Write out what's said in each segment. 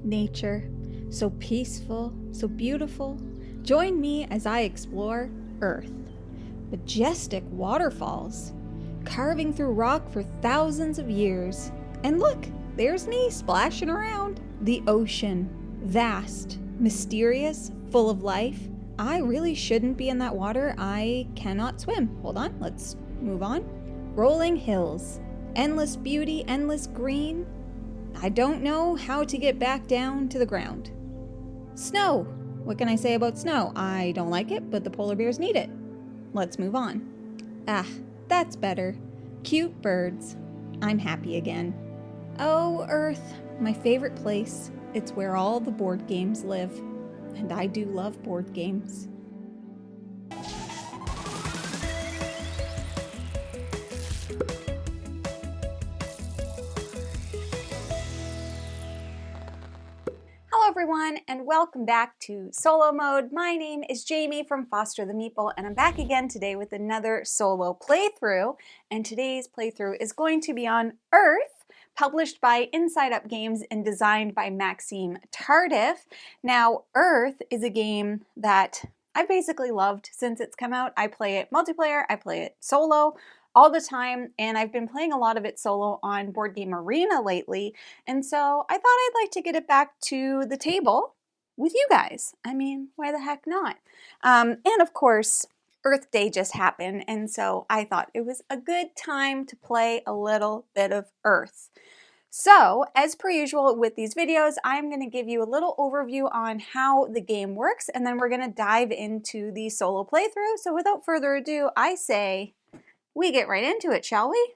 Nature, so peaceful, so beautiful. Join me as I explore Earth. Majestic waterfalls, carving through rock for thousands of years. And look, there's me splashing around. The ocean, vast, mysterious, full of life. I really shouldn't be in that water. I cannot swim. Hold on, let's move on. Rolling hills, endless beauty, endless green. I don't know how to get back down to the ground. Snow. What can I say about snow? I don't like it, but the polar bears need it. Let's move on. Ah, that's better. Cute birds. I'm happy again. Oh, Earth, my favorite place. It's where all the board games live. And I do love board games. Hello everyone, and welcome back to Solo Mode. My name is Jamie from Foster the Meeple, and I'm back again today with another solo playthrough. And today's playthrough is going to be on Earth, published by Inside Up Games and designed by Maxime Tardif. Now, Earth is a game that I've basically loved since it's come out. I play it multiplayer, I play it solo all the time, and I've been playing a lot of it solo on Board Game Arena lately, and so I thought I'd like to get it back to the table with you guys. I mean, why the heck not? And of course, Earth Day just happened, and so I thought it was a good time to play a little bit of Earth. So, as per usual with these videos, I'm going to give you a little overview on how the game works, and then we're going to dive into the solo playthrough. So without further ado, I say we get right into it, shall we?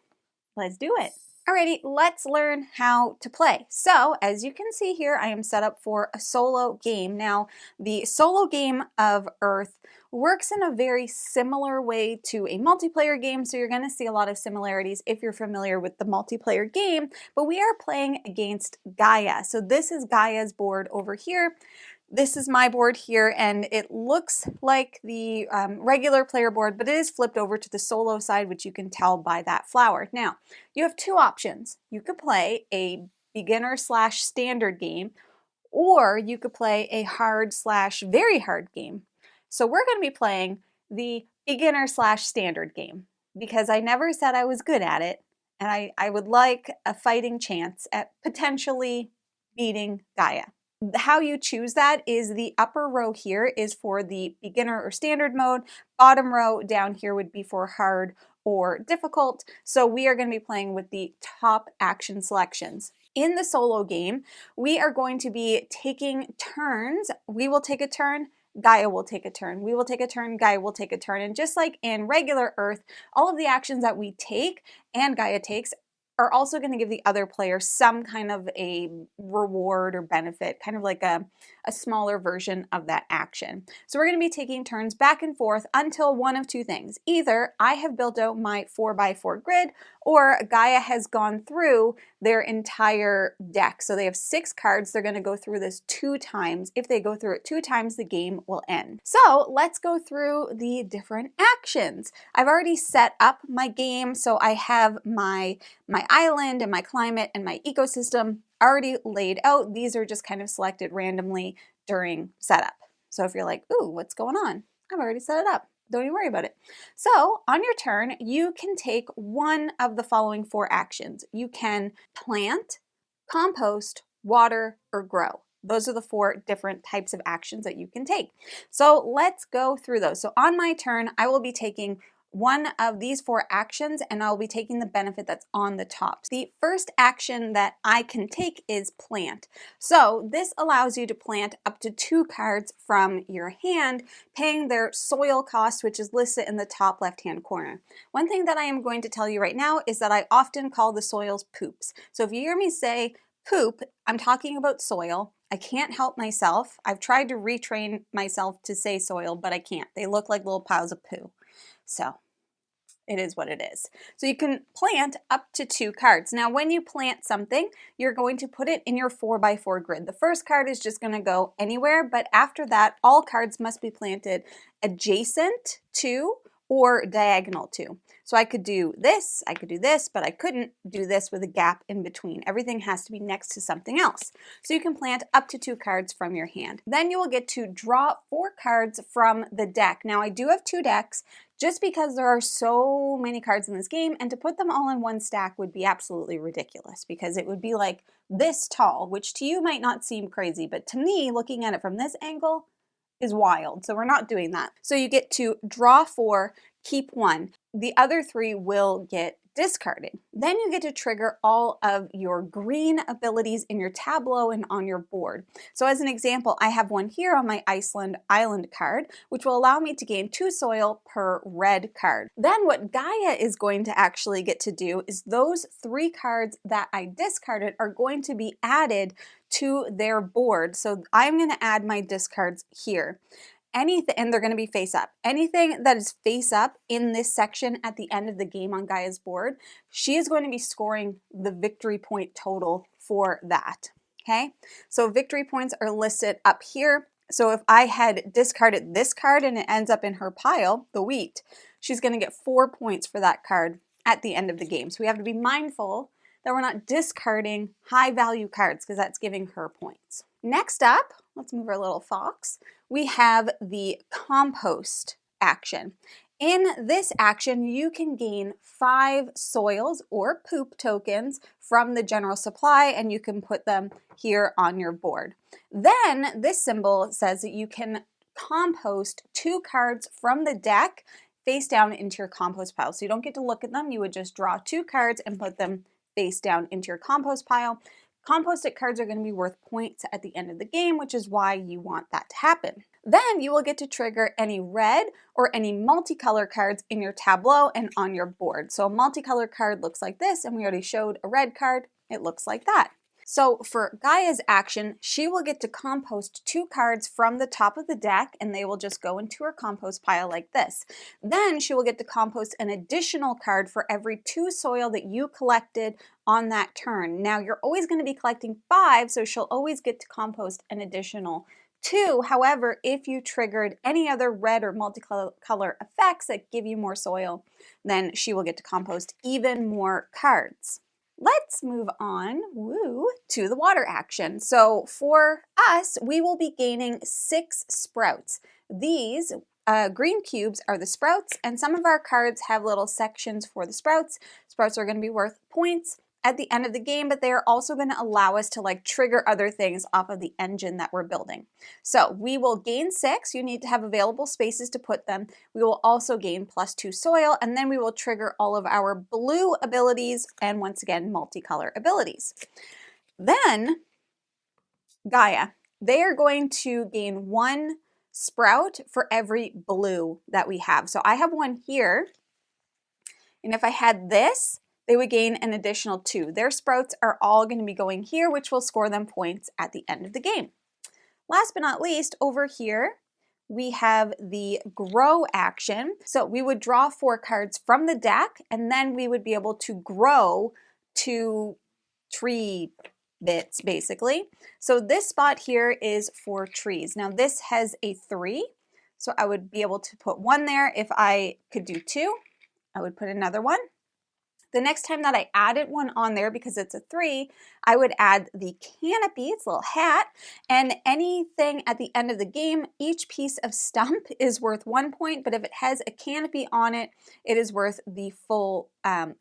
Let's do it. Alrighty, let's learn how to play. So, as you can see here, I am set up for a solo game. Now, the solo game of Earth works in a very similar way to a multiplayer game, so you're going to see a lot of similarities if you're familiar with the multiplayer game, but we are playing against Gaia. So this is Gaia's board over here. This is my board here, and it looks like the regular player board, but it is flipped over to the solo side, which you can tell by that flower. Now, you have two options. You could play a beginner/standard game, or you could play a hard/very hard game. So we're going to be playing the beginner/standard game, because I never said I was good at it, and I would like a fighting chance at potentially beating Gaia. How you choose that is the upper row here is for the beginner or standard mode. Bottom row down here would be for hard or difficult. So we are going to be playing with the top action selections. In the solo game, we are going to be taking turns. We will take a turn. Gaia will take a turn. We will take a turn. Gaia will take a turn. And just like in regular Earth, all of the actions that we take and Gaia takes are also going to give the other player some kind of a reward or benefit, kind of like a smaller version of that action. So we're going to be taking turns back and forth until one of two things. Either I have built out my 4x4 grid, or Gaia has gone through their entire deck. So they have 6 cards. They're going to go through this 2 times. If they go through it 2 times, the game will end. So let's go through the different actions. I've already set up my game, so I have my island and my climate and my ecosystem already laid out. These are just kind of selected randomly during setup. So if you're like, ooh, what's going on? I've already set it up. Don't even worry about it. So on your turn, you can take one of the following 4 actions. You can plant, compost, water, or grow. Those are the 4 different types of actions that you can take. So let's go through those. So on my turn, I will be taking one of these 4 actions, and I'll be taking the benefit that's on the top. The first action that I can take is plant. So this allows you to plant up to 2 cards from your hand, paying their soil cost, which is listed in the top left-hand corner. One thing that I am going to tell you right now is that I often call the soils poops. So if you hear me say poop, I'm talking about soil. I can't help myself. I've tried to retrain myself to say soil, but I can't. They look like little piles of poo. So it is what it is. So you can plant up to 2 cards. Now, when you plant something, you're going to put it in your 4x4 grid. The first card is just going to go anywhere, but after that, all cards must be planted adjacent to or diagonal to. So I could do this, but I couldn't do this with a gap in between. Everything has to be next to something else. So you can plant up to 2 cards from your hand. Then you will get to draw 4 cards from the deck. Now I do have 2 decks just because there are so many cards in this game, and to put them all in one stack would be absolutely ridiculous because it would be like this tall, which to you might not seem crazy, but to me, looking at it from this angle, is wild. So we're not doing that. So you get to draw 4, keep 1. The other 3 will get discarded. Then you get to trigger all of your green abilities in your tableau and on your board. So as an example, I have one here on my Iceland Island card, which will allow me to gain 2 soil per red card. Then what Gaia is going to actually get to do is those 3 cards that I discarded are going to be added to their board. So I'm going to add my discards here. Anything, and they're going to be face up. Anything that is face up in this section at the end of the game on Gaia's board, she is going to be scoring the victory point total for that. Okay, so victory points are listed up here. So if I had discarded this card and it ends up in her pile, the wheat, she's going to get 4 points for that card at the end of the game. So we have to be mindful that we're not discarding high value cards because that's giving her points. Next up, let's move our little fox. We have the compost action. In this action, you can gain 5 soils or poop tokens from the general supply, and you can put them here on your board. Then this symbol says that you can compost 2 cards from the deck face down into your compost pile. So you don't get to look at them. You would just draw 2 cards and put them face down into your compost pile. Composted cards are going to be worth points at the end of the game, which is why you want that to happen. Then you will get to trigger any red or any multicolor cards in your tableau and on your board. So a multicolor card looks like this, and we already showed a red card. It looks like that. So for Gaia's action, she will get to compost 2 cards from the top of the deck, and they will just go into her compost pile like this. Then she will get to compost an additional card for every 2 soil that you collected on that turn. Now you're always going to be collecting 5, so she'll always get to compost an additional 2. However, if you triggered any other red or multicolor effects that give you more soil, then she will get to compost even more cards. Let's move on to the water action. So for us, we will be gaining 6 sprouts. These green cubes are the sprouts, and some of our cards have little sections for the sprouts. Sprouts are going to be worth points at the end of the game, but they are also going to allow us to trigger other things off of the engine that we're building. So we will gain 6. You need to have available spaces to put them. We will also gain +2 soil, and then we will trigger all of our blue abilities and once again multicolor abilities. Then Gaia, they are going to gain 1 sprout for every blue that we have. So I have 1 here, and if I had this, they would gain an additional 2. Their sprouts are all going to be going here, which will score them points at the end of the game. Last but not least, over here, we have the grow action. So we would draw 4 cards from the deck, and then we would be able to grow 2 tree bits, basically. So this spot here is for trees. Now this has a 3, so I would be able to put 1 there. If I could do 2, I would put another 1. The next time that I added 1 on there, because it's a 3, I would add the canopy, it's a little hat, and anything at the end of the game, each piece of stump is worth 1 point, but if it has a canopy on it, it is worth the full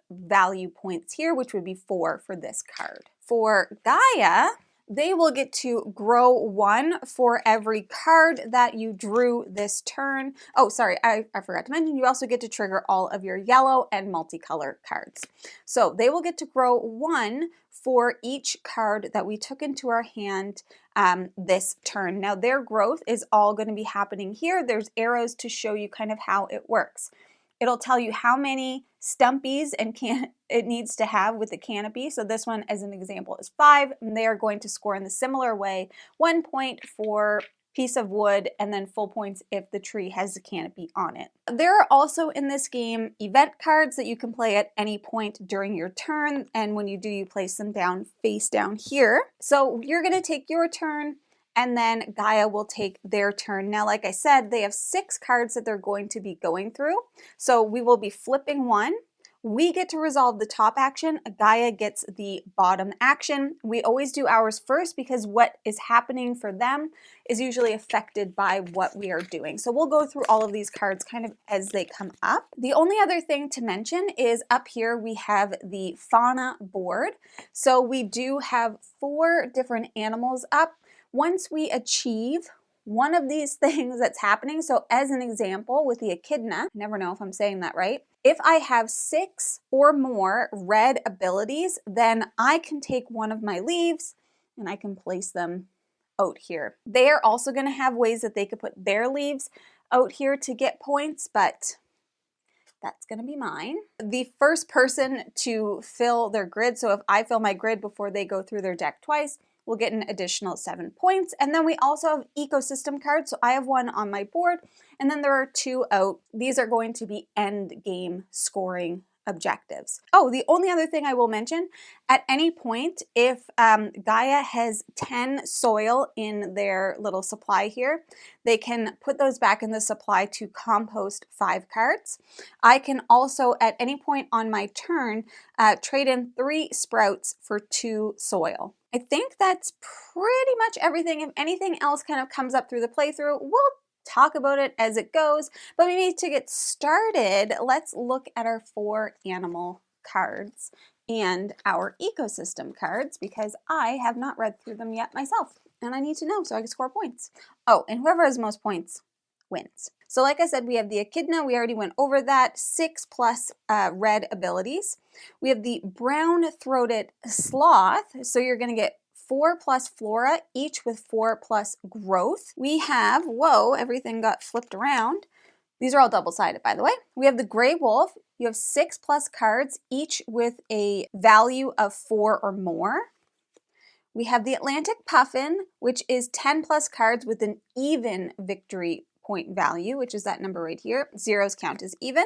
value points here, which would be 4 for this card. For Gaia, they will get to grow 1 for every card that you drew this turn. Oh, sorry, I forgot to mention, you also get to trigger all of your yellow and multicolor cards. So they will get to grow 1 for each card that we took into our hand this turn. Now their growth is all going to be happening here. There's arrows to show you kind of how it works. It'll tell you how many stumpies and it needs to have with the canopy. So this one, as an example, is 5, and they are going to score in the similar way. 1 point for piece of wood, and then full points if the tree has a canopy on it. There are also in this game event cards that you can play at any point during your turn, and when you do, you place them down face down here. So you're going to take your turn, and then Gaia will take their turn. Now, like I said, they have 6 cards that they're going to be going through. So we will be flipping one. We get to resolve the top action. Gaia gets the bottom action. We always do ours first because what is happening for them is usually affected by what we are doing. So we'll go through all of these cards kind of as they come up. The only other thing to mention is up here we have the fauna board. So we do have 4 different animals up. Once we achieve one of these things that's happening, so as an example with the echidna, I never know if I'm saying that right, if I have 6 or more red abilities, then I can take one of my leaves and I can place them out here. They are also going to have ways that they could put their leaves out here to get points, but that's going to be mine. The first person to fill their grid, so if I fill my grid before they go through their deck twice, we'll get an additional 7 points. And then we also have ecosystem cards. So I have one on my board, and then there are 2 out. These are going to be end game scoring objectives. Oh, the only other thing I will mention, at any point, if Gaia has 10 soil in their little supply here, they can put those back in the supply to compost 5 cards. I can also, at any point on my turn, trade in 3 sprouts for 2 soil. I think that's pretty much everything. If anything else kind of comes up through the playthrough, we'll talk about it as it goes. But maybe to get started, let's look at our 4 animal cards and our ecosystem cards, because I have not read through them yet myself, and I need to know so I can score points. Oh, and whoever has most points wins. So like I said, we have the echidna. We already went over that. 6 plus red abilities. We have the brown-throated sloth. So you're going to get 4 plus flora, each with 4 plus growth. We have, whoa, everything got flipped around. These are all double-sided, by the way. We have the gray wolf. You have 6 plus cards, each with a value of 4 or more. We have the Atlantic puffin, which is 10 plus cards with an even victory point value, which is that number right here. Zeros count as even.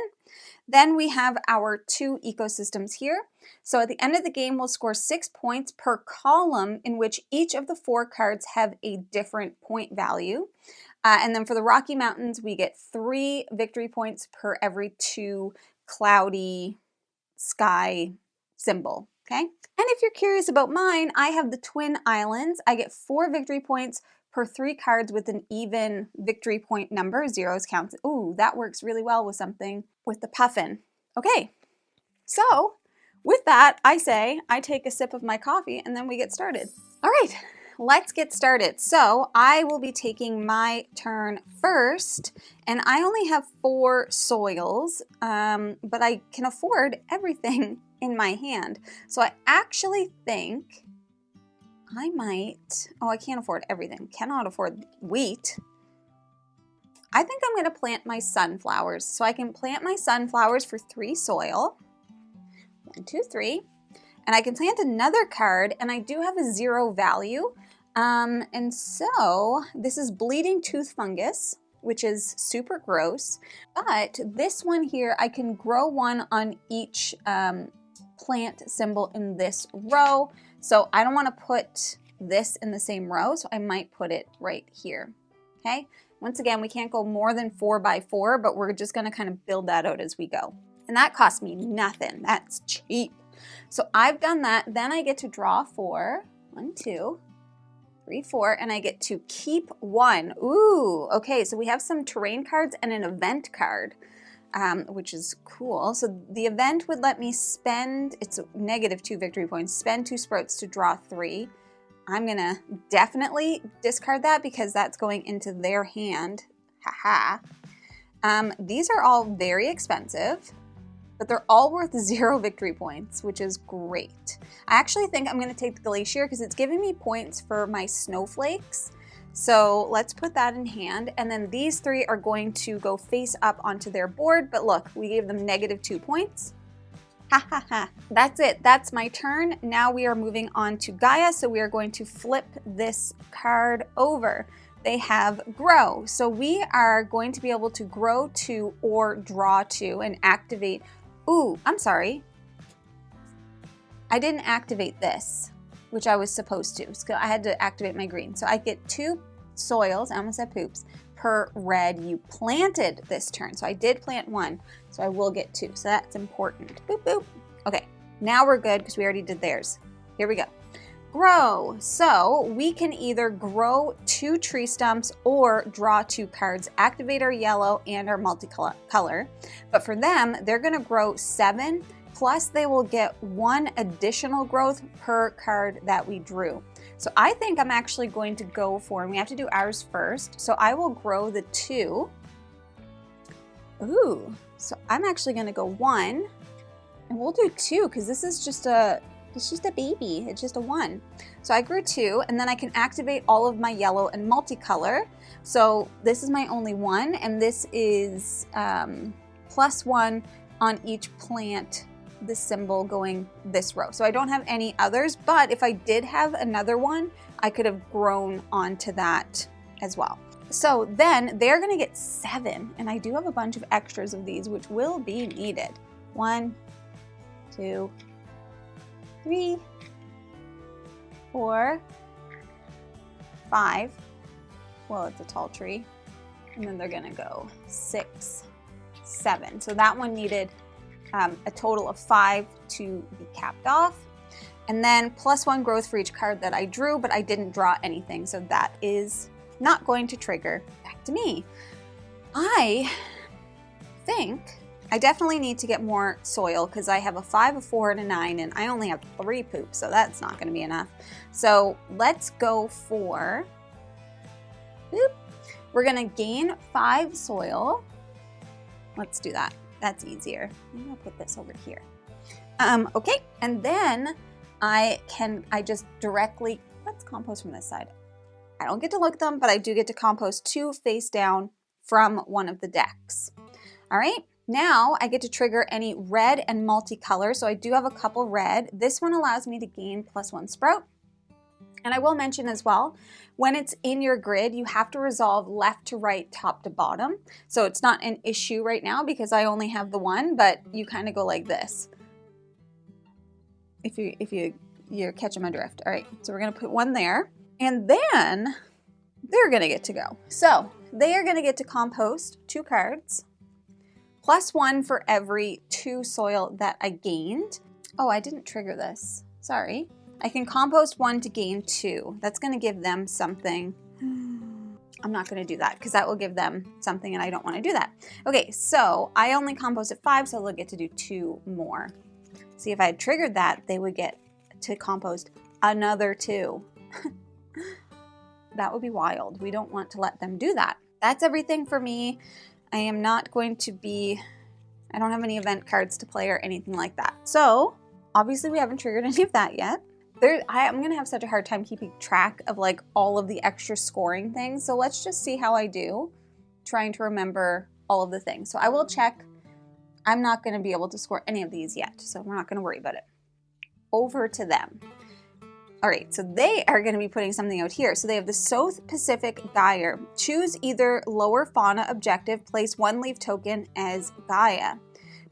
Then we have our 2 ecosystems here. So at the end of the game, we'll score 6 points per column in which each of the 4 cards have a different point value. And then for the Rocky Mountains, we get 3 victory points per every 2 cloudy sky symbol. Okay? And if you're curious about mine, I have the Twin Islands. I get 4 victory points per 3 cards with an even victory point number. Zeros counts. Ooh, that works really well with something with the puffin. Okay, so with that, I say I take a sip of my coffee and then we get started. All right, let's get started. So I will be taking my turn first, and I only have 4 soils, but I can afford everything in my hand. So I actually think I might, I can't afford everything. Cannot afford wheat. I think I'm going to plant my sunflowers. So I can plant my sunflowers for 3 soil. 1, 2, 3. And I can plant another card, and I do have a 0 value. And so this is bleeding tooth fungus, which is super gross. But this one here, I can grow one on each plant symbol in this row. So I don't want to put this in the same row, so I might put it right here. Okay? Once again, we can't go more than 4 by 4, but we're just going to kind of build that out as we go. And that cost me nothing. That's cheap. So I've done that. Then I get to draw 4. 1, 2, 3, 4, and I get to keep 1. Ooh, okay, so we have some terrain cards and an event card, which is cool. So the event would let me spend, it's -2 victory points, spend 2 sprouts to draw 3. I'm gonna definitely discard that because that's going into their hand. Haha. These are all very expensive, but they're all worth 0 victory points, which is great. I actually think I'm gonna take the glacier because it's giving me points for my snowflakes. So let's put that in hand. And then these 3 are going to go face up onto their board. But look, we gave them -2 points. Ha ha ha. That's it. That's my turn. Now we are moving on to Gaia. So we are going to flip this card over. They have grow. So we are going to be able to grow 2 or draw 2 and activate. Ooh, I'm sorry. I didn't activate this. which I was supposed to. So I had to activate my green. So I get 2 soils, I almost said poops, per red you planted this turn. So I did plant 1, so I will get 2. So that's important. Boop, boop. Okay, now we're good because we already did theirs. Here we go. Grow. So we can either grow 2 tree stumps or draw 2 cards, activate our yellow and our multicolor. But for them, they're going to grow 7, plus they will get 1 additional growth per card that we drew. So I think I'm actually going to go for, and we have to do ours first, so I will grow the 2. Ooh, so I'm actually going to go 1, and we'll do 2 because this is just a baby. It's just a 1. So I grew 2, and then I can activate all of my yellow and multicolor. So this is my only 1, and this is +1 on each plant, the symbol going this row. So I don't have any others, but if I did have another one, I could have grown onto that as well. So then they're gonna get 7, and I do have a bunch of extras of these, which will be needed. 1, 2, 3, 4, 5. Well, it's a tall tree. And then they're gonna go 6, 7. So that one needed a total of 5 to be capped off. And then +1 growth for each card that I drew, but I didn't draw anything. So that is not going to trigger. Back to me. I think I definitely need to get more soil because I have a 5, a 4, and a 9, and I only have 3 poops, so that's not going to be enough. So let's go for, boop, we're going to gain 5 soil. Let's do that. That's easier. Maybe I'll put this over here. Okay, and then I just directly, let's compost from this side. I don't get to look at them, but I do get to compost 2 face down from one of the decks. All right. Now I get to trigger any red and multicolor. So I do have a couple red. This one allows me to gain +1 sprout. And I will mention as well, when it's in your grid, you have to resolve left to right, top to bottom. So it's not an issue right now because I only have the 1, but you kind of go like this. If you're catching my drift. All right, so we're gonna put 1 there, and then they're gonna get to go. So they are gonna get to compost 2 cards. +1 for every 2 soil that I gained. Oh, I didn't trigger this. Sorry. I can compost 1 to gain 2. That's going to give them something. I'm not going to do that because that will give them something and I don't want to do that. Okay, so I only composted 5, so they'll get to do 2 more. See, if I had triggered that, they would get to compost another 2. That would be wild. We don't want to let them do that. That's everything for me. I am not going to be, I don't have any event cards to play or anything like that. So obviously we haven't triggered any of that yet. I'm going to have such a hard time keeping track of like all of the extra scoring things. So let's just see how I do trying to remember all of the things. So I will check. I'm not going to be able to score any of these yet. So we're not going to worry about it. Over to them. All right, so they are going to be putting something out here. So they have the South Pacific Gaia. Choose either lower fauna objective, place 1 leaf token as Gaia.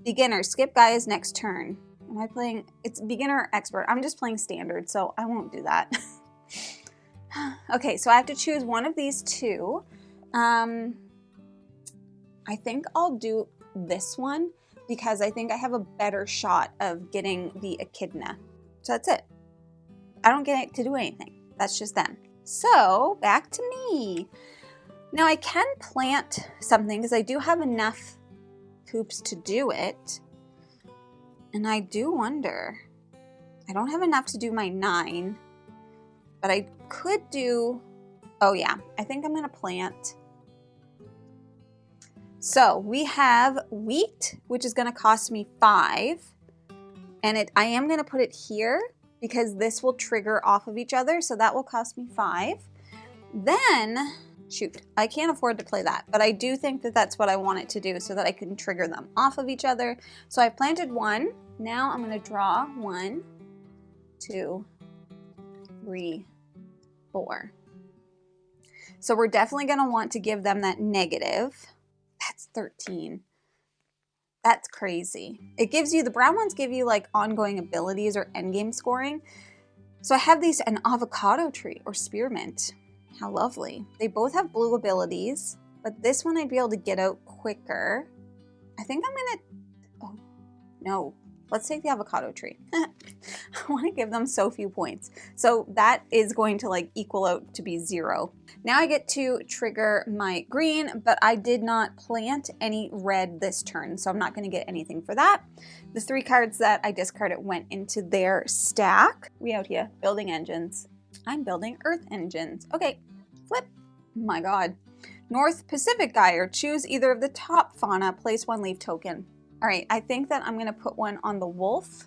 Beginner, skip Gaia's next turn. Am I playing, it's beginner or expert. I'm just playing standard, so I won't do that. Okay, so I have to choose one of these 2. I think I'll do this one because I think I have a better shot of getting the echidna. So that's it. I don't get to do anything. That's just them. So back to me. Now I can plant something because I do have enough poops to do it. And I do wonder, I don't have enough to do my 9, but I could do, oh yeah, I think I'm gonna plant. So we have wheat, which is gonna cost me 5. And I am gonna put it here because this will trigger off of each other. So that will cost me 5. Then, shoot, I can't afford to play that, but I do think that that's what I want it to do so that I can trigger them off of each other. So I've planted 1. Now I'm going to draw 1, 2, 3, 4. So we're definitely going to want to give them that negative. That's 13. That's crazy. It gives you, the brown ones give you like ongoing abilities or endgame scoring. So I have these, an avocado tree or spearmint. How lovely. They both have blue abilities, but this one I'd be able to get out quicker. I think I'm gonna, oh no, let's take the avocado tree. I want to give them so few points. So that is going to like equal out to be 0. Now I get to trigger my green, but I did not plant any red this turn, so I'm not going to get anything for that. The 3 cards that I discarded went into their stack. We out here building engines. I'm building earth engines. Okay, flip. My God. North Pacific Gaia. Choose either of the top fauna. Place 1 leaf token. All right, I think that I'm going to put one on the wolf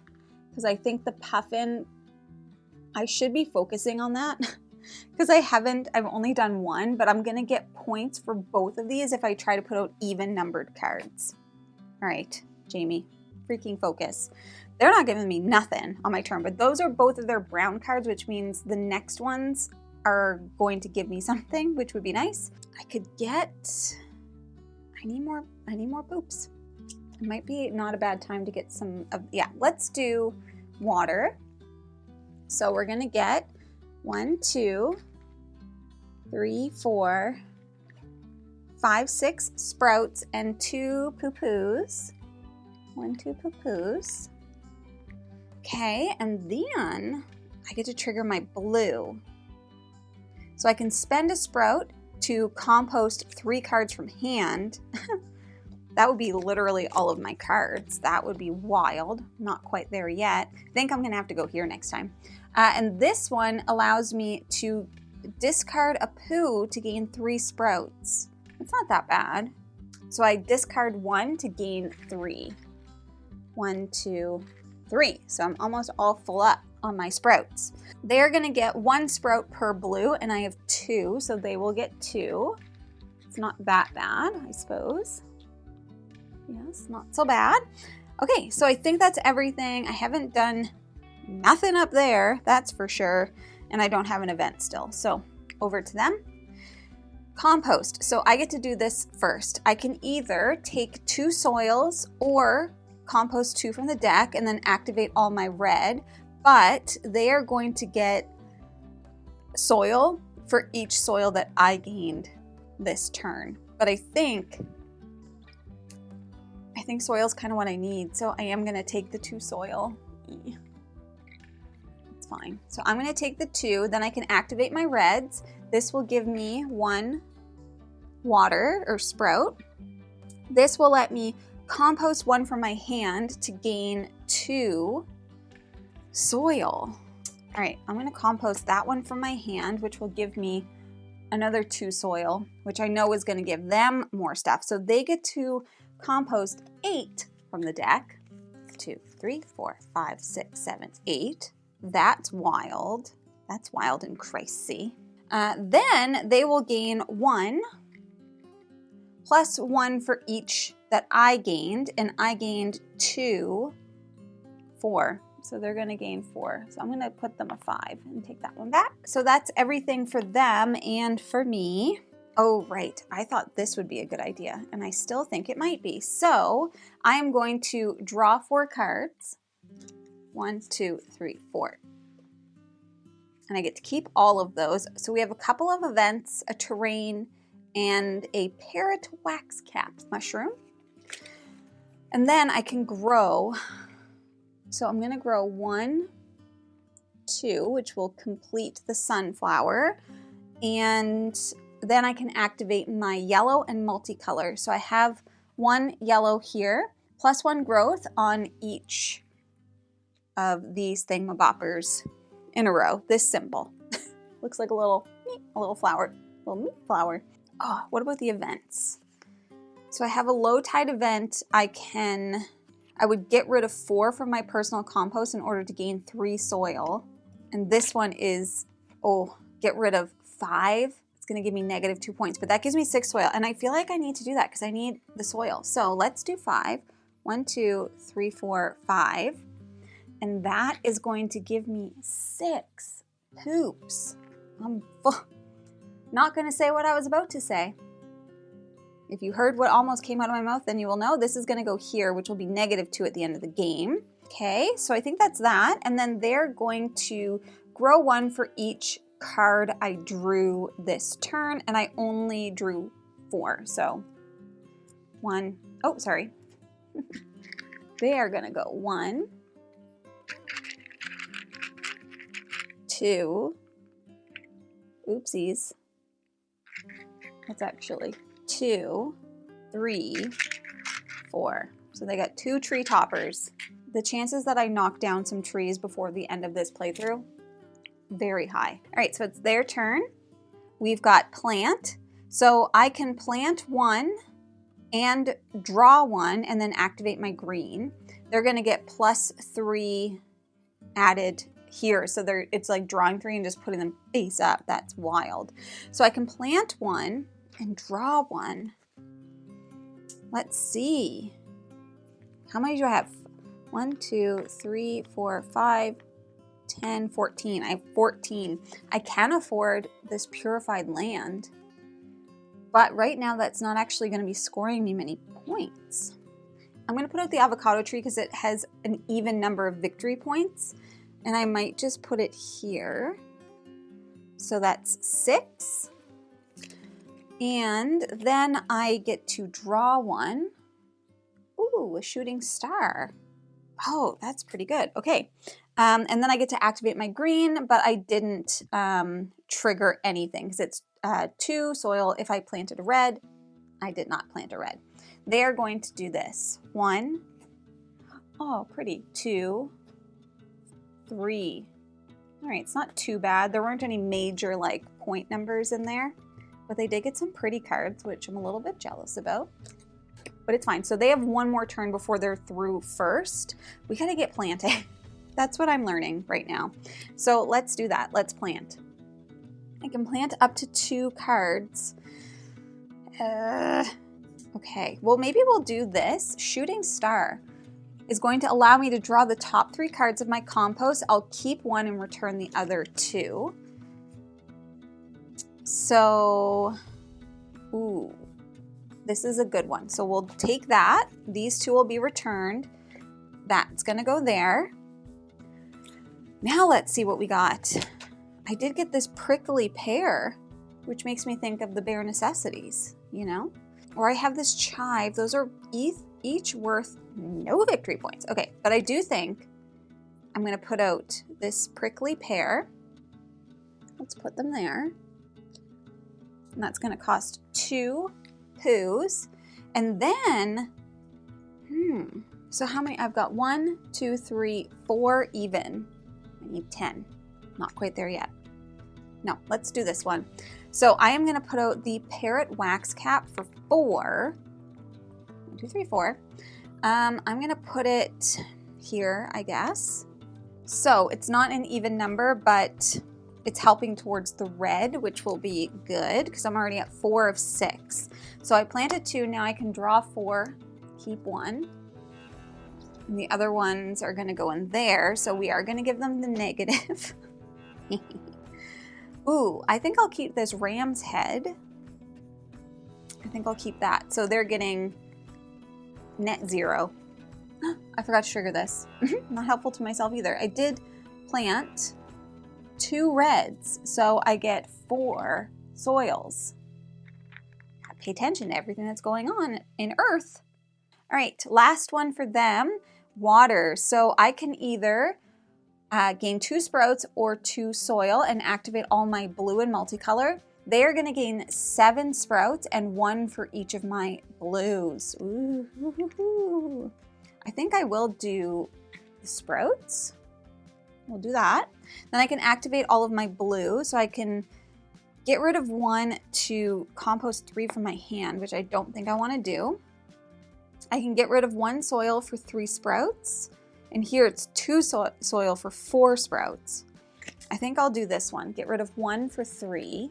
because I think the puffin, I should be focusing on that because I've only done 1, but I'm going to get points for both of these if I try to put out even numbered cards. All right, Jamie, freaking focus. They're not giving me nothing on my turn, but those are both of their brown cards, which means the next ones are going to give me something, which would be nice. I could get, I need more poops. It might be not a bad time to get some of, yeah, let's do water. So we're gonna get 1, 2, 3, 4, 5, 6 sprouts and 2 poo-poos. 1, 2 poo-poos. Okay, and then I get to trigger my blue. So I can spend a sprout to compost 3 cards from hand. That would be literally all of my cards. That would be wild. Not quite there yet. I think I'm gonna have to go here next time. And this one allows me to discard a poo to gain 3 sprouts. It's not that bad. So I discard 1 to gain 3. 1, 2, 3. So I'm almost all full up on my sprouts. They're gonna get 1 sprout per blue, and I have 2, so they will get 2. It's not that bad, I suppose. Yes, not so bad. Okay, so I think that's everything. I haven't done nothing up there, that's for sure. And I don't have an event still. So over to them. Compost. So I get to do this first. I can either take 2 soils or compost 2 from the deck and then activate all my red, but they are going to get soil for each soil that I gained this turn. But I think soil is kind of what I need, so I am going to take the 2 soil. It's fine. So I'm going to take the 2, then I can activate my reds. This will give me 1 water or sprout. This will let me compost 1 from my hand to gain 2 soil. All right, I'm going to compost that 1 from my hand, which will give me another 2 soil, which I know is going to give them more stuff. So they get to compost 8 from the deck. 2, 3, 4, 5, 6, 7, 8. That's wild. That's wild and crazy. Then they will gain 1 plus 1 for each that I gained, and I gained 2, 4. So they're going to gain 4. So I'm going to put them a 5 and take that one back. So that's everything for them and for me. Oh, right. I thought this would be a good idea, and I still think it might be. So I am going to draw 4 cards. 1, 2, 3, 4. And I get to keep all of those. So we have a couple of events, a terrain, and a parrot wax cap mushroom. And then I can grow. So I'm going to grow 1, 2, which will complete the sunflower. And then I can activate my yellow and multicolor. So I have 1 yellow here, plus 1 growth on each of these thingamaboppers in a row. This symbol. Looks like a little flower, little meat flower. Oh, what about the events? So I have a low tide event. I would get rid of 4 from my personal compost in order to gain 3 soil. And this one is, get rid of 5. It's going to give me negative 2 points, but that gives me 6 soil. And I feel like I need to do that because I need the soil. So let's do 5. 1, 2, 3, 4, 5. And that is going to give me 6 poops. I'm not going to say what I was about to say. If you heard what almost came out of my mouth, then you will know this is going to go here, which will be negative 2 at the end of the game. Okay, so I think that's that. And then they're going to grow 1 for each card I drew this turn, and I only drew 4. So 1, oh, sorry. They are gonna go 1, 2, oopsies. That's actually 2, 3, 4. So they got 2 tree toppers. The chances that I knock down some trees before the end of this playthrough, very high. All right, so it's their turn. We've got plant. So I can plant 1 and draw 1 and then activate my green. They're gonna get +3 added here. So it's like drawing 3 and just putting them face up. That's wild. So I can plant 1 and draw 1. Let's see. How many do I have? 1, 2, 3, 4, 5, 10, 14. I have 14. I can afford this purified land, but right now that's not actually going to be scoring me many points. I'm going to put out the avocado tree because it has an even number of victory points, and I might just put it here. So that's 6. And then I get to draw 1. Ooh, a shooting star. Oh, that's pretty good. Okay. And then I get to activate my green, but I didn't trigger anything because it's 2 soil. If I planted a red, I did not plant a red. They are going to do this. 1. Oh, pretty. 2, 3. All right, it's not too bad. There weren't any major like point numbers in there, but they did get some pretty cards, which I'm a little bit jealous about. But it's fine. So they have 1 more turn before they're through first. We gotta get planting. That's what I'm learning right now. So let's do that. Let's plant. I can plant up to 2 cards. Okay, well maybe we'll do this. Shooting star is going to allow me to draw the top 3 cards of my compost. I'll keep 1 and return the other 2. So, ooh. This is a good one. So we'll take that. These 2 will be returned. That's gonna go there. Now let's see what we got. I did get this prickly pear, which makes me think of the bare necessities, you know? Or I have this chive. Those are each worth no victory points. Okay, but I do think I'm gonna put out this prickly pear. Let's put them there. And that's gonna cost 2 poos. And then, so how many? I've got 1, 2, 3, 4 even. I need 10. Not quite there yet. No, let's do this one. So I am going to put out the parrot wax cap for 4. 1, 2, 3, 4. I'm going to put it here, I guess. So it's not an even number, but it's helping towards the red, which will be good because I'm already at 4 of 6. So I planted 2. Now I can draw 4, keep 1. And the other ones are going to go in there. So we are going to give them the negative. Ooh, I think I'll keep this ram's head. I think I'll keep that. So they're getting net 0. I forgot to trigger this. Not helpful to myself either. I did plant 2 reds, so I get 4 soils. Gotta pay attention to everything that's going on in Earth. All right, last one for them, water. So I can either gain 2 sprouts or 2 soil and activate all my blue and multicolor. They are gonna gain 7 sprouts and 1 for each of my blues. Ooh. I think I will do the sprouts. We'll do that. Then I can activate all of my blue, so I can get rid of 1 to compost 3 from my hand, which I don't think I want to do. I can get rid of 1 soil for 3 sprouts, and here it's 2 soil for 4 sprouts. I think I'll do this one. Get rid of 1 for 3.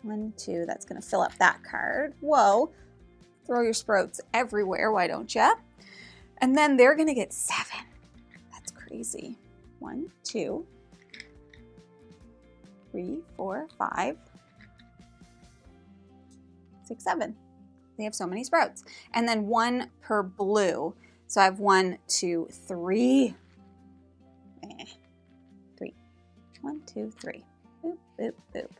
1, 2, that's going to fill up that card. Whoa, throw your sprouts everywhere, why don't ya? And then they're going to get 7. That's crazy. 1, 2, 3, 4, 5, 6, 7. They have so many sprouts. And then 1 per blue. So I have 1, 2, 3. 3. 1, 2, 3. Boop, boop, boop.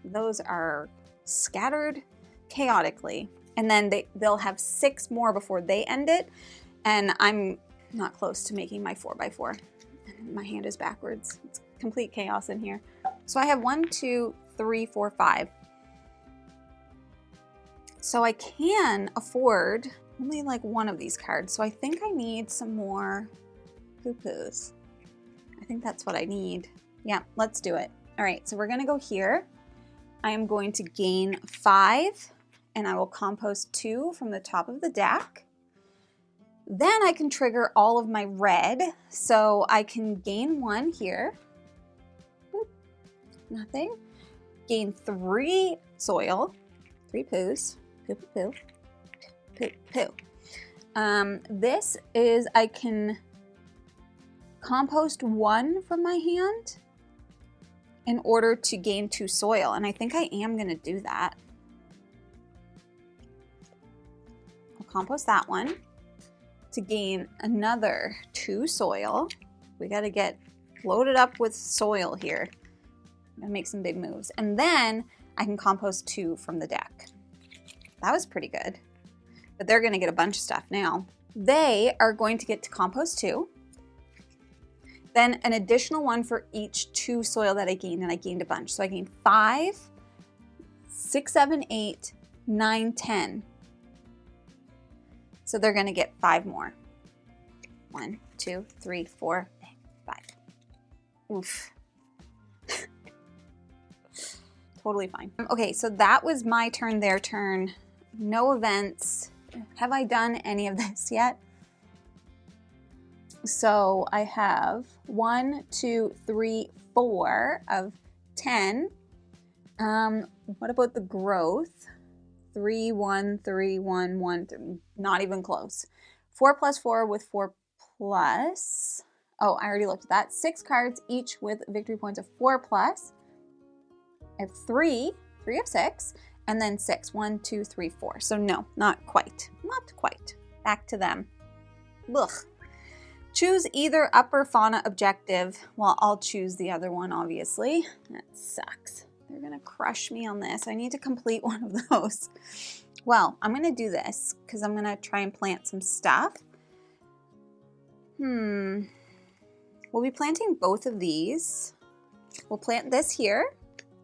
Those are scattered chaotically. And then they'll have 6 more before they end it. And I'm not close to making my 4x4. My hand is backwards. It's complete chaos in here. So I have 1, 2, 3, 4, 5. So I can afford only like one of these cards. So I think I need some more poo-poos. I think that's what I need. Yeah, let's do it. All right, so we're gonna go here. I am going to gain 5 and I will compost 2 from the top of the deck. Then I can trigger all of my red. So I can gain 1 here. Boop. Nothing. Gain 3 soil, 3 poos. Poo, poo, poo, poo, poo. This is, I can compost 1 from my hand in order to gain 2 soil. And I think I am gonna do that. I'll compost that one to gain another 2 soil. We gotta get loaded up with soil here. I'm gonna make some big moves. And then I can compost 2 from the deck. That was pretty good. But they're gonna get a bunch of stuff now. They are going to get to compost 2. Then an additional 1 for each 2 soil that I gained, and I gained a bunch. So I gained 5, 6, 7, 8, 9, 10. So they're gonna get 5 more. 1, 2, 3, 4, 5. Oof. Totally fine. Okay, so that was my turn, their turn. No events. Have I done any of this yet? So I have 1, 2, 3, 4 of 10. What about the growth? 3, 1, 3, 1, 1, 3. Not even close. 4 plus 4 with 4 plus. Oh, I already looked at that. 6 cards, each with victory points of 4 plus. I have 3 of 6, and then 6. 1, 2, 3, 4. So no, not quite. Not quite. Back to them. Ugh. Choose either upper fauna objective. Well, I'll choose the other one, obviously. That sucks. They're gonna crush me on this. I need to complete one of those. Well, I'm gonna do this because I'm gonna try and plant some stuff. We'll be planting both of these. We'll plant this here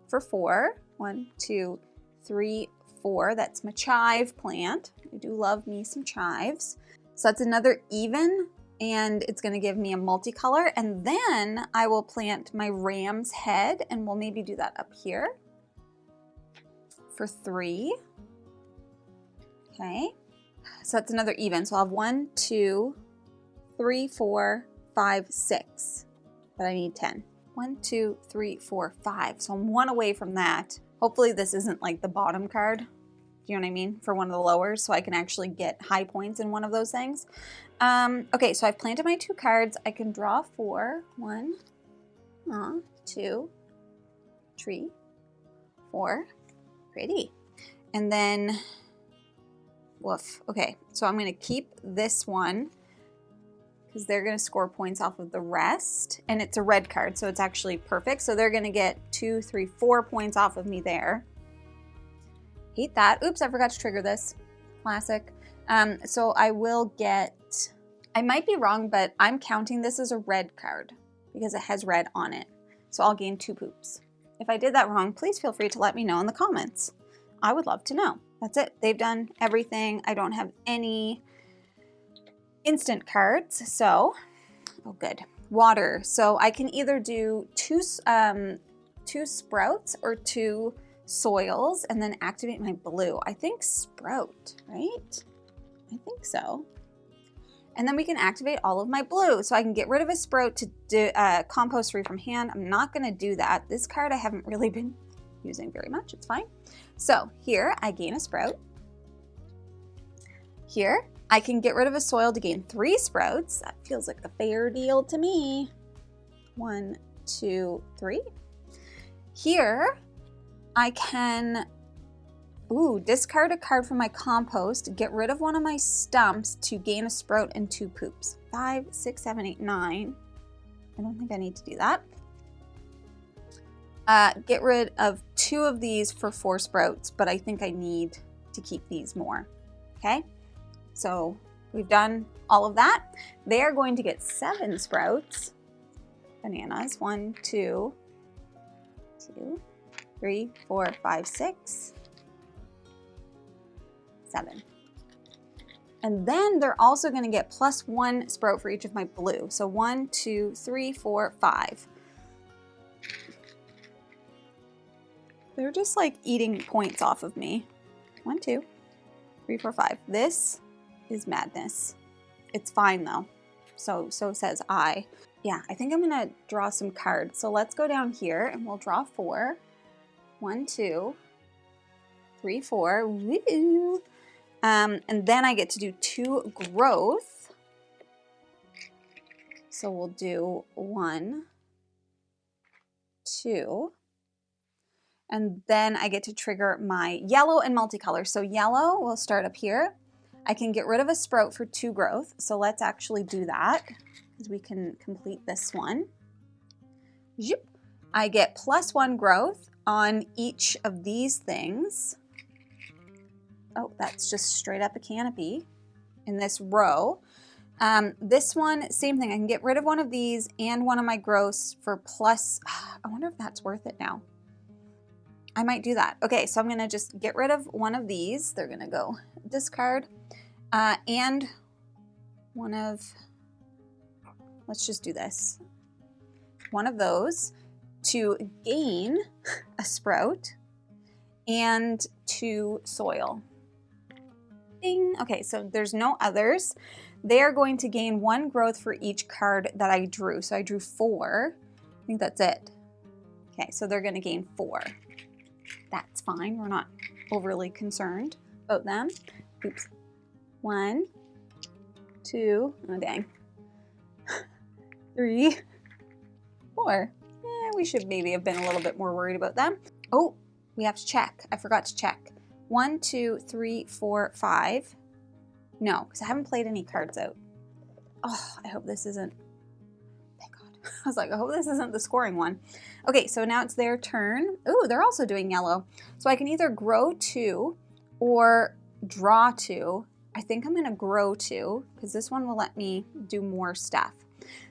for 4. 1, 2, 3, 4. That's my chive plant. I do love me some chives. So that's another even, and it's gonna give me a multicolor. And then I will plant my ram's head, and we'll maybe do that up here for 3. Okay, so that's another even. So I'll have 1, 2, 3, 4, 5, 6, but I need 10. 1, 2, 3, 4, 5. So I'm 1 away from that. Hopefully this isn't like the bottom card. Do you know what I mean? For one of the lowers, so I can actually get high points in one of those things. Okay, so I've planted my 2 cards. I can draw 4. 1, 2, 3, 4. Pretty. And then, woof. Okay, so I'm gonna keep this one because they're gonna score points off of the rest. And it's a red card, so it's actually perfect. So they're gonna get 2, 3, 4 points off of me there. Hate that. Oops, I forgot to trigger this. Classic. So I will get, I might be wrong, but I'm counting this as a red card because it has red on it. So I'll gain 2 poops. If I did that wrong, please feel free to let me know in the comments. I would love to know. That's it. They've done everything. I don't have any instant cards, so, oh good. Water. So I can either do 2 sprouts or 2 soils and then activate my blue. I think sprout, right? I think so. And then we can activate all of my blue. So I can get rid of a sprout to do, compost free from hand. I'm not gonna do that. This card I haven't really been using very much, it's fine. So here I gain a sprout. Here I can get rid of a soil to gain 3 sprouts. That feels like a fair deal to me. 1, 2, 3. Here I can, discard a card from my compost, get rid of one of my stumps to gain a sprout and 2 poops. 5, 6, 7, 8, 9. I don't think I need to do that. get rid of 2 of these for 4 sprouts, but I think I need to keep these more. Okay, so we've done all of that. They are going to get 7 sprouts. Bananas. 1, 2, 3, 4, 5, 6, 7. And then they're also going to get +1 sprout for each of my blue. So 1, 2, 3, 4, 5. They're just like eating points off of me. 1, 2, 3, 4, 5. This is madness. It's fine though. So says I. Yeah, I think I'm gonna draw some cards. So let's go down here and we'll draw 4. 1, 2, 3, 4. Woo! And then I get to do 2 growth. So we'll do 1, 2. And then I get to trigger my yellow and multicolor. So yellow, we'll start up here. I can get rid of a sprout for 2 growth. So let's actually do that, because we can complete this one. Zoop. I get +1 growth on each of these things. Oh, that's just straight up a canopy in this row. This one, same thing. I can get rid of one of these and one of my growths for plus. I wonder if that's worth it now. I might do that. Okay, so I'm gonna just get rid of one of these. They're gonna go discard. And one of, let's just do this. One of those to gain a sprout and to soil. Ding. Okay, so there's no others. They are going to gain 1 growth for each card that I drew. So I drew 4. I think that's it. Okay, so they're gonna gain 4. That's fine. We're not overly concerned about them. Oops. 1, 2, oh dang, 3, 4. We should maybe have been a little bit more worried about them. Oh, we have to check. I forgot to check. 1, 2, 3, 4, 5. No, because I haven't played any cards out. Oh, I hope this isn't. Thank God. I was like, I hope this isn't the scoring one. Okay, so now it's their turn. Ooh, they're also doing yellow. So I can either grow 2 or draw 2. I think I'm going to grow 2 because this one will let me do more stuff.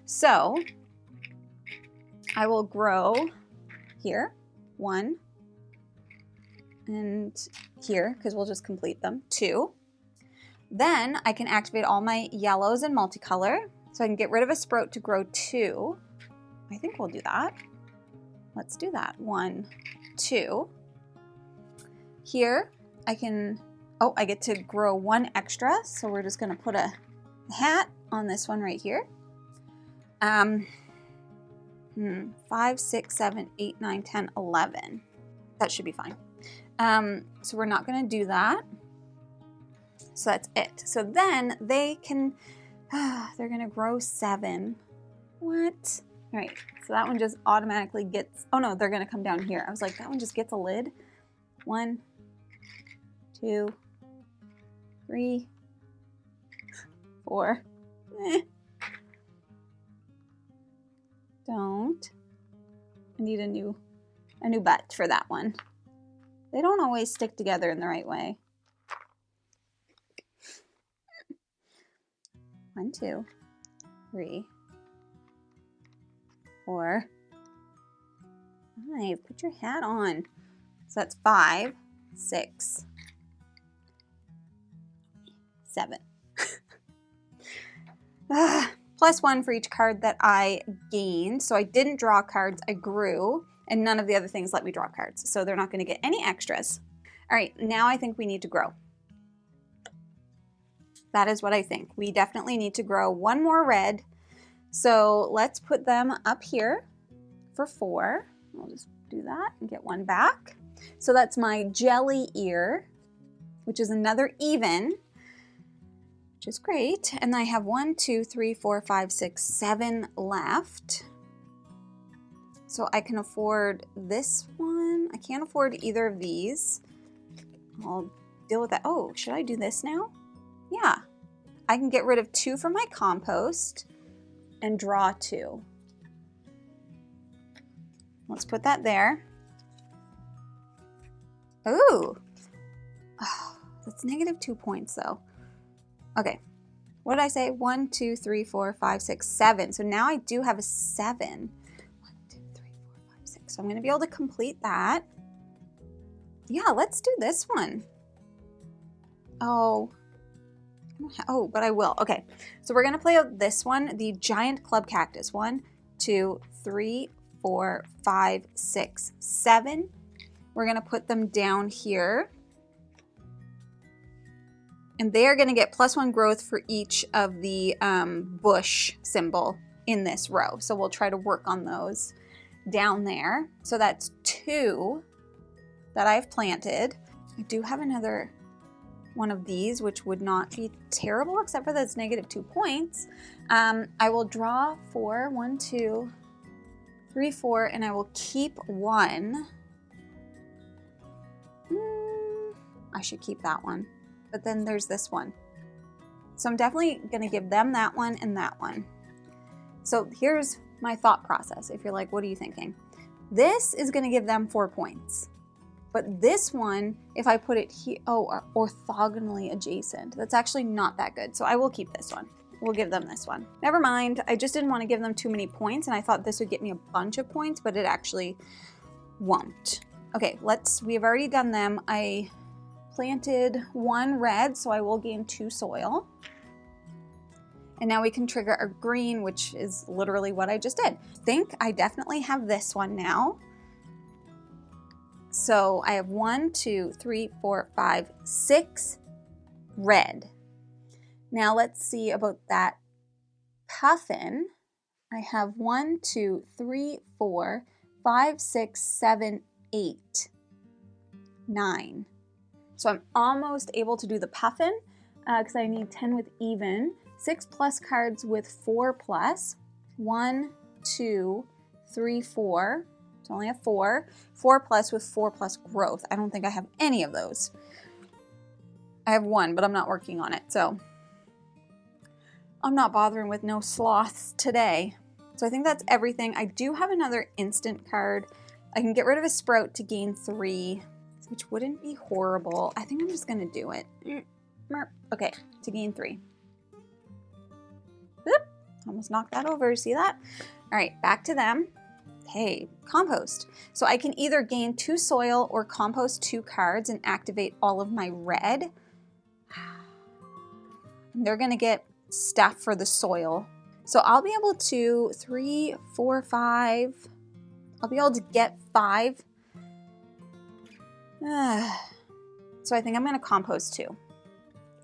So I will grow here, 1, and here, because we'll just complete them, 2. Then I can activate all my yellows and multicolor. So I can get rid of a sprout to grow 2. I think we'll do that. Let's do that. 1, 2. Here I can, oh, I get to grow 1 extra. So we're just going to put a hat on this one right here. 5, 6, 7, 8, 9, 10, 11. That should be fine. So we're not going to do that. So that's it. So then they can, they're going to grow 7. What? All right. So that one just automatically gets, oh no, they're going to come down here. I was like, that one just gets a lid. 1, 2, 3, 4. Don't. I need a new butt for that one. They don't always stick together in the right way. 1, 2, 3, 4, 5. Put your hat on. So that's 5, 6, 7. +1 for each card that I gained. So I didn't draw cards, I grew, and none of the other things let me draw cards. So they're not going to get any extras. All right, now I think we need to grow. That is what I think. We definitely need to grow 1 more red. So let's put them up here for 4. I'll just do that and get 1 back. So that's my jelly ear, which is another even, which is great. And I have 1, 2, 3, 4, 5, 6, 7 left. So I can afford this one. I can't afford either of these. I'll deal with that. Oh, should I do this now? Yeah, I can get rid of 2 from my compost and draw 2. let's put that there. Ooh. Oh, that's -2 points though. Okay. What did I say? 1, 2, 3, 4, 5, 6, 7. So now I do have a 7. 1, 2, 3, 4, 5, 6. So I'm going to be able to complete that. Yeah, let's do this one. Oh, but I will. Okay, so we're going to play out this one, the giant club cactus. 1, 2, 3, 4, 5, 6, 7. We're going to put them down here. And they are going to get +1 growth for each of the bush symbol in this row. So we'll try to work on those down there. So that's 2 that I've planted. I do have another one of these, which would not be terrible, except for that it's -2 points. I will draw 4, 1, 2, 3, 4, and I will keep 1. I should keep that one. But then there's this one. So I'm definitely gonna give them that one and that one. So here's my thought process. If you're like, what are you thinking? This is gonna give them 4 points. But this one, if I put it here, orthogonally adjacent, that's actually not that good. So I will keep this one. We'll give them this one. Never mind, I just didn't want to give them too many points, and I thought this would get me a bunch of points, but it actually won't. Okay, we've already done them. I planted 1 red, so I will gain 2 soil. And now we can trigger our green, which is literally what I just did. I think I definitely have this one now. So I have 1, 2, 3, 4, 5, 6 red. Now let's see about that puffin. I have 1, 2, 3, 4, 5, 6, 7, 8, 9. So I'm almost able to do the puffin because I need 10 with even, 6+ cards with 4+, 1, 2, 3, 4. So I only have 4, 4+ with 4+ growth. I don't think I have any of those. I have 1, but I'm not working on it. So I'm not bothering with no sloths today. So I think that's everything. I do have another instant card. I can get rid of a sprout to gain 3, which wouldn't be horrible. I think I'm just gonna do it. Okay, to gain 3. Oop, almost knocked that over, see that? All right, back to them. Okay, compost. So I can either gain 2 soil or compost 2 cards and activate all of my red. They're gonna get stuff for the soil. So I'll be able to 3, 4, 5. I'll be able to get 5. So I think I'm gonna compost 2.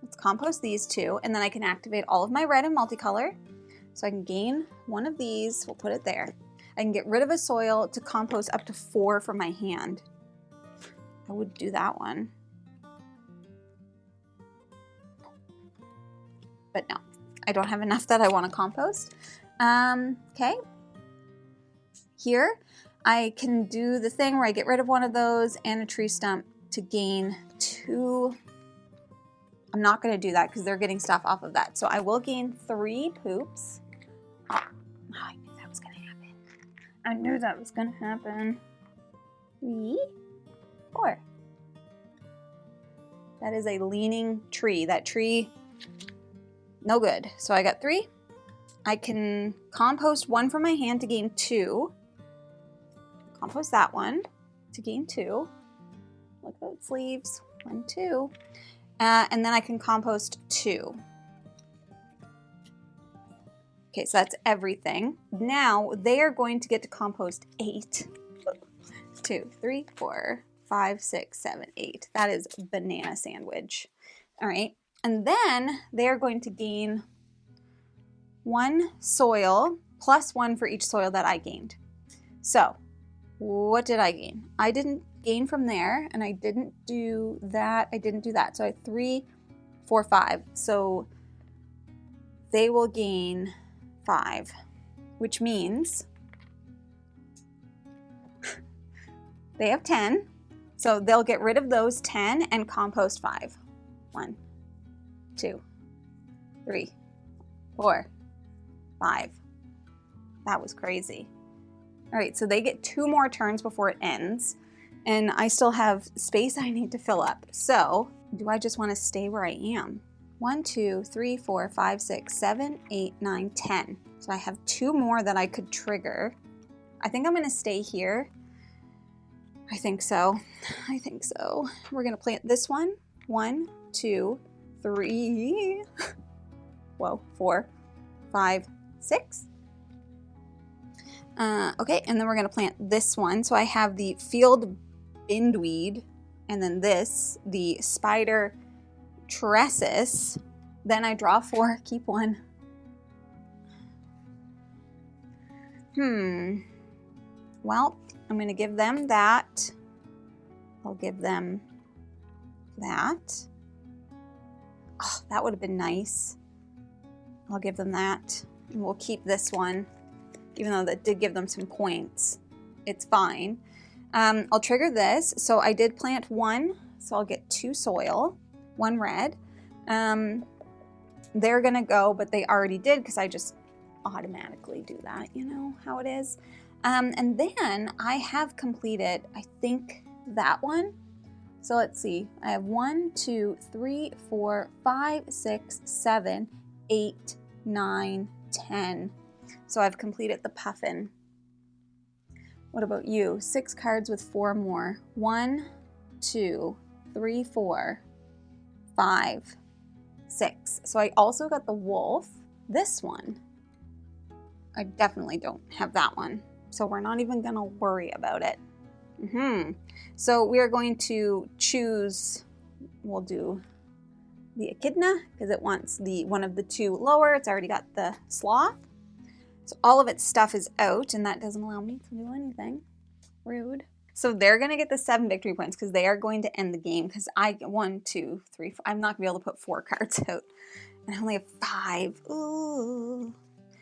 Let's compost these 2, and then I can activate all of my red and multicolor. So I can gain 1 of these, we'll put it there. I can get rid of a soil to compost up to 4 from my hand. I would do that one. But no, I don't have enough that I want to compost. Okay. Here, I can do the thing where I get rid of one of those and a tree stump to gain 2. I'm not going to do that because they're getting stuff off of that. So I will gain 3 poops. Oh, I knew that was going to happen. I knew that was going to happen. 3, 4. That is a leaning tree. That tree, no good. So I got 3. I can compost 1 from my hand to gain 2. Compost that one to gain 2. Look at its leaves. 1, 2. And then I can compost 2. Okay, so that's everything. Now they are going to get to compost 8. 2, 3, 4, 5, 6, 7, 8. That is banana sandwich. All right. And then they are going to gain 1 soil plus 1 for each soil that I gained. So what did I gain? I didn't gain from there, and I didn't do that. I didn't do that. So I have 3, 4, 5. So they will gain 5, which means they have 10. So they'll get rid of those 10 and compost 5. 1, 2, 3, 4, 5. That was crazy. All right, so they get 2 more turns before it ends, and I still have space I need to fill up. So do I just want to stay where I am? 1, 2, 3, 4, 5, 6, 7, 8, 9, 10. So I have 2 more that I could trigger. I think I'm going to stay here. I think so. I think so. We're going to plant this one. 1, 2, 3. Whoa, 4, 5, 6. Okay, and then we're going to plant this one. So I have the field bindweed, and then this, the spider tressus. Then I draw 4, keep 1. Well, I'm going to give them that. I'll give them that. Oh, that would have been nice. I'll give them that. And we'll keep this one, even though that did give them some points. It's fine. I'll trigger this. So I did plant 1, so I'll get 2 soil, 1 red. They're going to go, but they already did because I just automatically do that. You know how it is. And then I have completed, I think, that one. So let's see. I have 1, 2, 3, 4, 5, 6, 7, 8, 9, 10. So I've completed the puffin. What about you? 6 cards with 4 more. 1, 2, 3, 4, 5, 6. So I also got the wolf. This one, I definitely don't have that one. So we're not even gonna worry about it. So we are going to choose, we'll do the echidna because it wants the one of the 2 lower. It's already got the sloth. So all of its stuff is out, and that doesn't allow me to do anything. Rude. So they're going to get the 7 victory points because they are going to end the game because I get 1, 2, 3, 4. I'm not going to be able to put 4 cards out. And I only have 5. Ooh.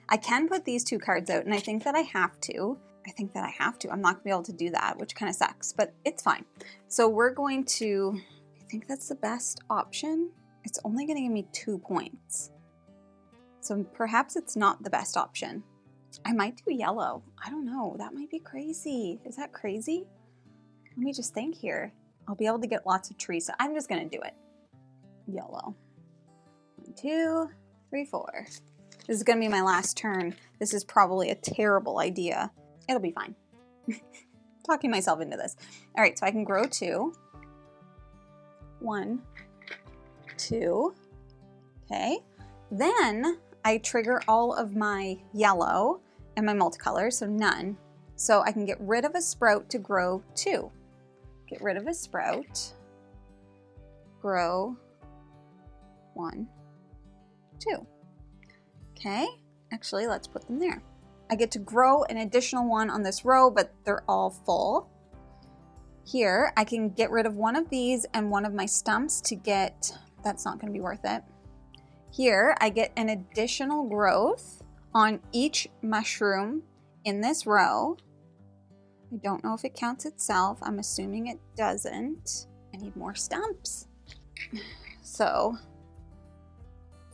I can put these 2 cards out, and I think that I have to. I'm not going to be able to do that, which kind of sucks, but it's fine. So we're going to, I think that's the best option. It's only going to give me 2 points. So perhaps it's not the best option. I might do yellow. I don't know. That might be crazy. Is that crazy? Let me just think here. I'll be able to get lots of trees, so I'm just going to do it. Yellow. 1, 2, 3, 4. This is going to be my last turn. This is probably a terrible idea. It'll be fine. Talking myself into this. All right, so I can grow 2. 1, 2. Okay. Then I trigger all of my yellow and my multicolor, so none. So I can get rid of a sprout to grow 2. Get rid of a sprout. Grow 1, 2. Okay. Actually, let's put them there. I get to grow an additional 1 on this row, but they're all full. Here, I can get rid of one of these and one of my stumps to get, that's not going to be worth it. Here, I get an additional growth on each mushroom in this row. I don't know if it counts itself. I'm assuming it doesn't. I need more stumps. So,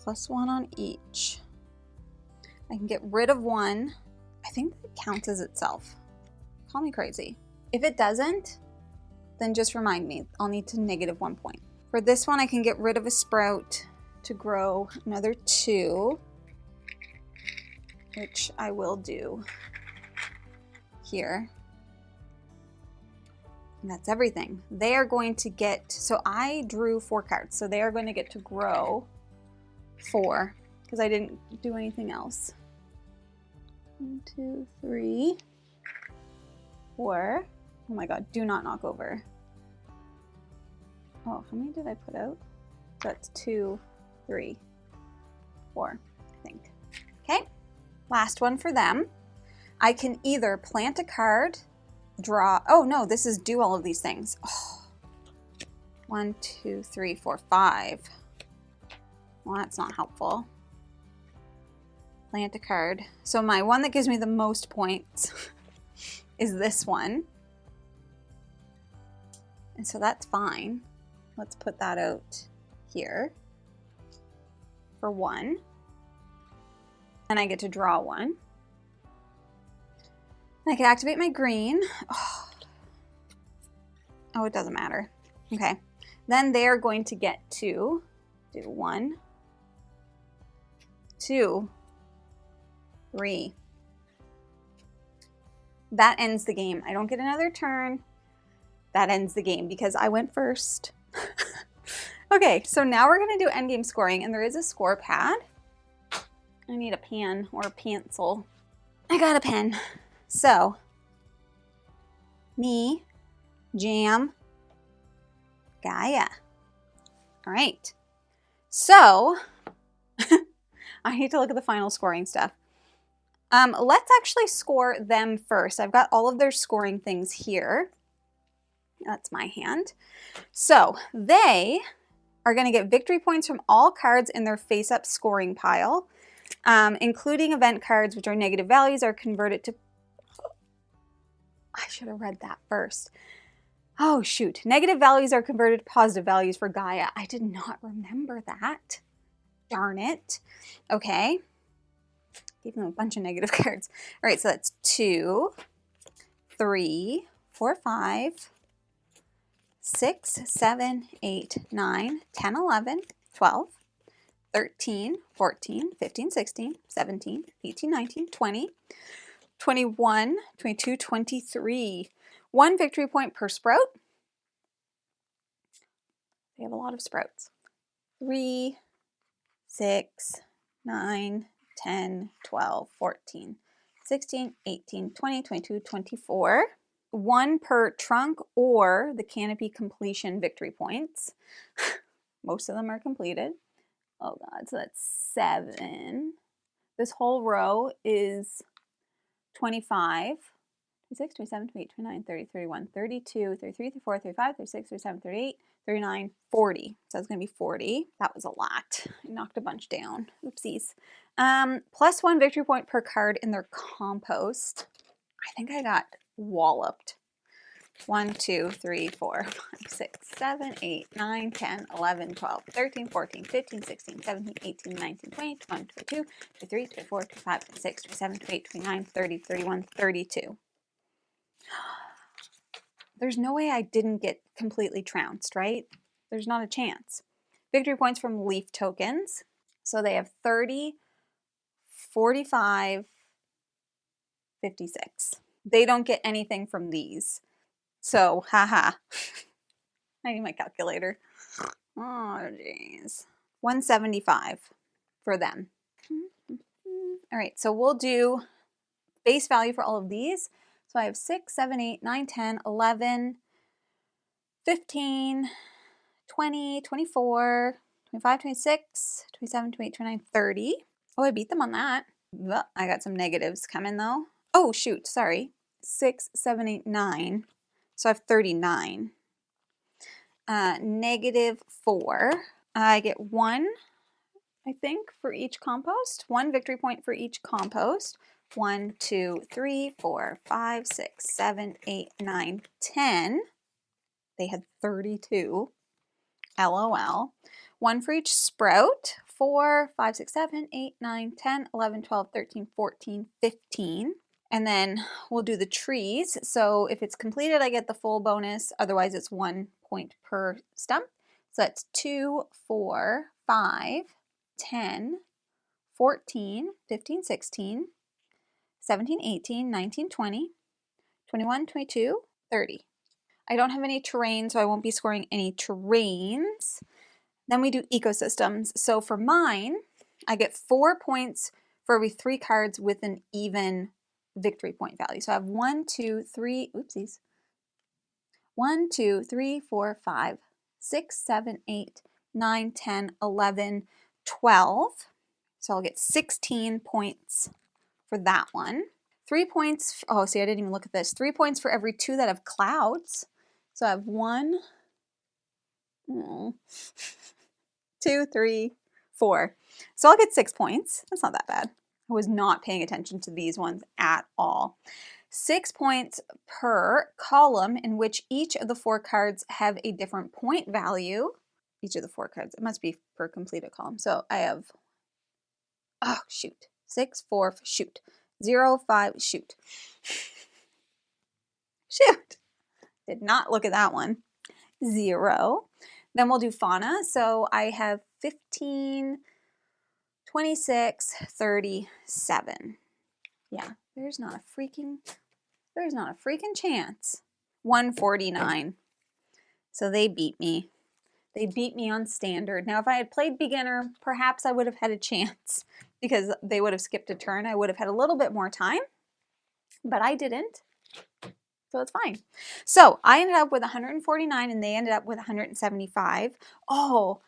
+1 on each. I can get rid of 1. I think that counts as itself. Call me crazy. If it doesn't, then just remind me. I'll need to -1 point. For this one, I can get rid of a sprout to grow another 2, which I will do here. And that's everything. They are going to get, so I drew 4 cards, so they are going to get to grow 4 because I didn't do anything else. 1, 2, 3, 4. Oh my god, do not knock over. Oh, how many did I put out? That's 2, 3, 4, I think. Okay, last one for them. I can either plant a card, draw, oh no, this is do all of these things. Oh. 1, 2, 3, 4, 5. Well, that's not helpful. Plant a card. So my one that gives me the most points is this one. And so that's fine. Let's put that out here for 1. And I get to draw 1. I can activate my green. Oh, it doesn't matter. Okay. Then they're going to get to do 1, 2, 3. That ends the game. I don't get another turn. That ends the game because I went first. Okay, so now we're going to do endgame scoring, and there is a score pad. I need a pen or a pencil. I got a pen. So, me, Jam, Gaia. All right. So, I need to look at the final scoring stuff. Let's actually score them first. I've got all of their scoring things here. That's my hand. So, they are going to get victory points from all cards in their face-up scoring pile, including event cards, which are negative values, are converted to... I should have read that first. Oh, shoot. Negative values are converted to positive values for Gaia. I did not remember that. Darn it. Okay. Gave them a bunch of negative cards. All right, so that's 2, 3, 4, 5, 6, 7, 8, 9, 10, 11, 12, 13, 14, 15, 16, 17, 18, 19, 20, 21, 22, 23. 1 victory point per sprout. They have a lot of sprouts. 3, 6, 9, 10, 12, 14, 16, 18, 20, 22, 24. 1 per trunk or the canopy completion victory points. Most of them are completed. Oh God, so that's 7. This whole row is 25, 26, 27, 28, 29, 30, 31, 32, 33, 34, 35, 36, 37, 38, 39, 40. So that's going to be 40. That was a lot. I knocked a bunch down. Oopsies. Plus 1 victory point per card in their compost. I think I got walloped. 1, 2, 3, 4, 5, 6, 7, 8, 9, 10, 11, 12, 13, 14, 15, 16, 17, 18, 19, 20, 21, 22, 23, 24, 25, 26, 27, 28, 29, 30, 31, 32. There's no way I didn't get completely trounced, right? There's not a chance. Victory points from leaf tokens. So they have 30, 45, 56. They don't get anything from these. So, haha. I need my calculator. Oh, jeez. 175 for them. All right, so we'll do base value for all of these. So I have 6, 7, 8, 9, 10, 11, 15, 20, 24, 25, 26, 27, 28, 29, 30. Oh, I beat them on that. I got some negatives coming though. Oh, shoot, sorry. 6, 7, 8, 9. So I have 39. -4. I get 1, I think, for each compost. 1 victory point for each compost. 1, 2, 3, 4, 5, 6, 7, 8, 9, 10. They had 32. LOL. 1 for each sprout. 4, 5, 6, 7, 8, 9, 10, 11, 12, 13, 14, 15. And then we'll do the trees. So if it's completed, I get the full bonus. Otherwise, it's 1 point per stump. So that's 2, 4, 5, 10, 14, 15, 16, 17, 18, 19, 20, 21, 22, 30. I don't have any terrain, so I won't be scoring any terrains. Then we do ecosystems. So for mine, I get 4 points for every 3 cards with an even victory point value. So I have 1, 2, 3, oopsies. 1, 2, 3, 4, 5, 6, 7, 8, 9, 10, 11, 12. So I'll get 16 points for that one. 3 points, oh, see, I didn't even look at this. 3 points for every 2 that have clouds. So I have 1, 2, 3, 4. So I'll get 6 points. That's not that bad. I was not paying attention to these ones at all. 6 points per column in which each of the 4 cards have a different point value. Each of the 4 cards. It must be per completed column. So I have, oh, shoot. 6, 4, shoot. 0, 5, shoot. Shoot. Did not look at that one. 0. Then we'll do fauna. So I have 15, 26, 37. Yeah, there's not a freaking chance. 149. So they beat me. They beat me on standard. Now, if I had played beginner, perhaps I would have had a chance because they would have skipped a turn. I would have had a little bit more time, but I didn't. So it's fine. So I ended up with 149 and they ended up with 175. Oh,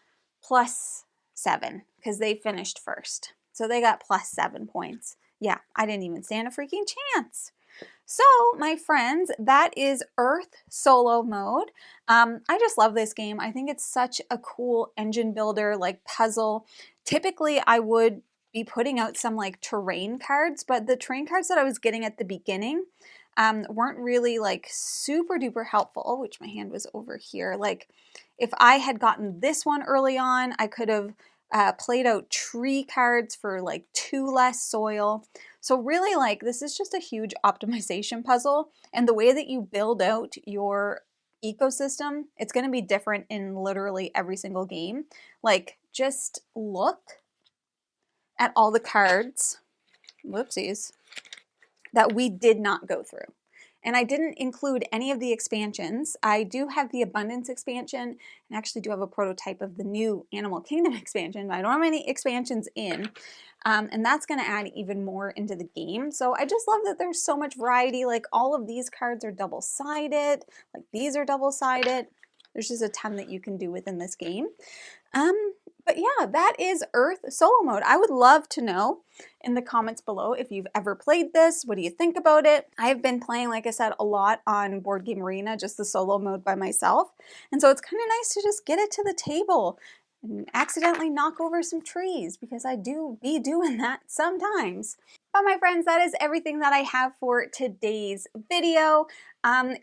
plus 7 because they finished first. So they got plus 7 points. Yeah, I didn't even stand a freaking chance. So my friends, that is Earth solo mode. I just love this game. I think it's such a cool engine builder, like puzzle. Typically I would be putting out some like terrain cards, but the terrain cards that I was getting at the beginning weren't really like super duper helpful, which my hand was over here. Like if I had gotten this one early on, I could have played out tree cards for like 2 less soil. So really like this is just a huge optimization puzzle, and the way that you build out your ecosystem, it's going to be different in literally every single game. Like just look at all the cards, whoopsies, that we did not go through. And I didn't include any of the expansions. I do have the Abundance expansion and actually do have a prototype of the new Animal Kingdom expansion, but I don't have any expansions in. And that's going to add even more into the game. So I just love that there's so much variety. Like all of these cards are double-sided. Like these are double-sided. There's just a ton that you can do within this game. But yeah, that is Earth solo mode. I would love to know in the comments below if you've ever played this. What do you think about it? I've been playing, like I said, a lot on Board Game Arena, just the solo mode by myself. And so it's kind of nice to just get it to the table and accidentally knock over some trees, because I do be doing that sometimes. But my friends, that is everything that I have for today's video.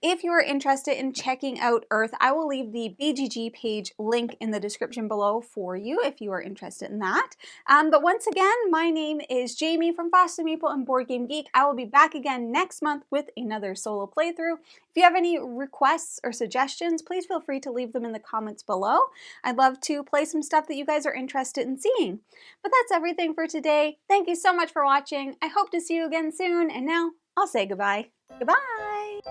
If you are interested in checking out Earth, I will leave the BGG page link in the description below for you if you are interested in that. But once again, my name is Jamie from Foster the Meeple and BoardGameGeek. I will be back again next month with another solo playthrough. If you have any requests or suggestions, please feel free to leave them in the comments below. I'd love to play some stuff that you guys are interested in seeing. But that's everything for today. Thank you so much for watching. I hope to see you again soon, and now I'll say goodbye. Goodbye!